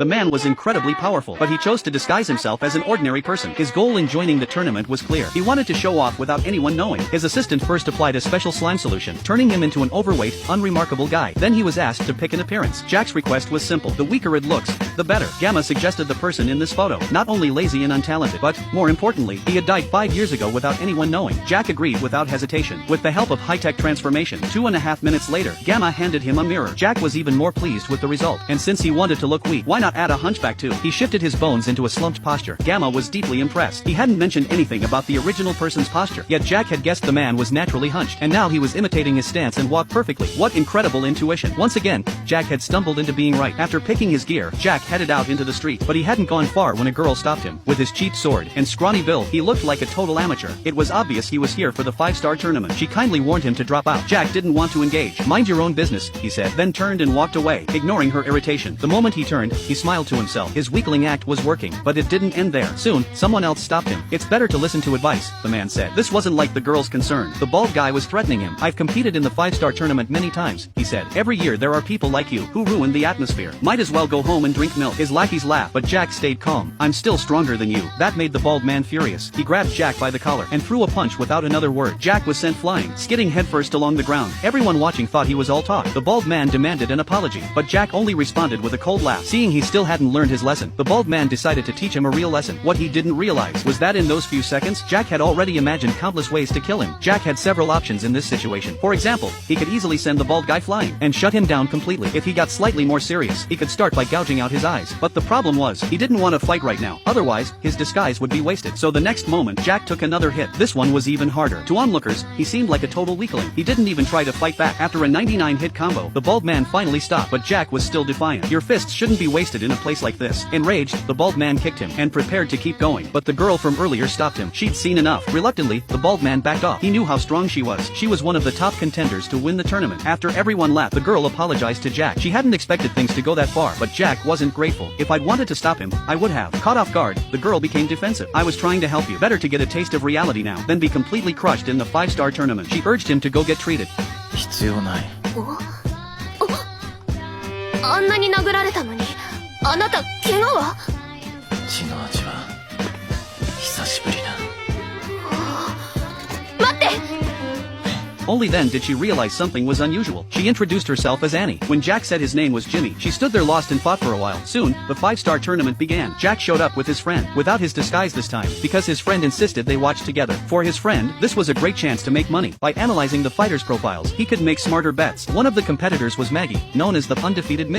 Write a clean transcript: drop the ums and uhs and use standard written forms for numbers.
The man was incredibly powerful, but he chose to disguise himself as an ordinary person. His goal in joining the tournament was clear. He wanted to show off without anyone knowing. His assistant first applied a special slime solution, turning him into an overweight, unremarkable guy. Then he was asked to pick an appearance. Jack's request was simple. The weaker it looks, the better. Gamma suggested the person in this photo, not only lazy and untalented, but, more importantly, he had died 5 years ago without anyone knowing. Jack agreed without hesitation. With the help of high-tech transformation, 2.5 minutes later, Gamma handed him a mirror. Jack was even more pleased with the result, and since he wanted to look weak, why not add a hunchback too? He shifted his bones into a slumped posture. Gamma was deeply impressed. He hadn't mentioned anything about the original person's posture, yet Jack had guessed the man was naturally hunched, and now he was imitating his stance and walked perfectly. What incredible intuition. Once again, Jack had stumbled into being right. After picking his gear, Jack headed out into the street, but he hadn't gone far when a girl stopped him. With his cheap sword and scrawny build, he looked like a total amateur. It was obvious he was here for the 5-star tournament. She kindly warned him to drop out. Jack didn't want to engage. Mind your own business, he said, then turned and walked away, ignoring her irritation. The moment he turned, he smiled to himself. His weakling act was working, but it didn't end there. Soon, someone else stopped him. It's better to listen to advice, the man said. This wasn't like the girl's concern. The bald guy was threatening him. I've competed in the 5-star tournament many times, he said. Every year there are people like you, who ruin the atmosphere. Might as well go home and drink milk. His lackeys laughed, but Jack stayed calm. I'm still stronger than you. That made the bald man furious. He grabbed Jack by the collar, and threw a punch without another word. Jack was sent flying, skidding headfirst along the ground. Everyone watching thought he was all talk. The bald man demanded an apology, but Jack only responded with a cold laugh. Seeing he still hadn't learned his lesson, the bald man decided to teach him a real lesson. What he didn't realize was that in those few seconds, Jack had already imagined countless ways to kill him. Jack had several options in this situation. For example, he could easily send the bald guy flying, and shut him down completely. If he got slightly more serious, he could start by gouging out his eyes. But the problem was, he didn't want to fight right now. Otherwise, his disguise would be wasted. So the next moment, Jack took another hit. This one was even harder. To onlookers, he seemed like a total weakling. He didn't even try to fight back. After a 99-hit combo, the bald man finally stopped, but Jack was still defiant. Your fists shouldn't be wasted in a place like this. Enraged, the bald man kicked him, and prepared to keep going. But the girl from earlier stopped him. She'd seen enough. Reluctantly, the bald man backed off. He knew how strong she was. She was one of the top contenders to win the tournament. After everyone laughed, the girl apologized to Jack. She hadn't expected things to go that far, but Jack wasn't grateful. If I'd wanted to stop him, I would have. Caught off guard, the girl became defensive. I was trying to help you. Better to get a taste of reality now, than be completely crushed in the 5-star tournament. She urged him to go get treated. 必要ない。あんなに殴られたのに、あなた怪我は？血の味は久しぶりだ。待って！ Only then did she realize something was unusual. She introduced herself as Annie. When Jack said his name was Jimmy, she stood there lost and fought for a while. Soon, the 5-star tournament began. Jack showed up with his friend, without his disguise this time, because his friend insisted they watch together. For his friend, this was a great chance to make money. By analyzing the fighters' profiles, he could make smarter bets. One of the competitors was Maggie, known as the undefeated myth.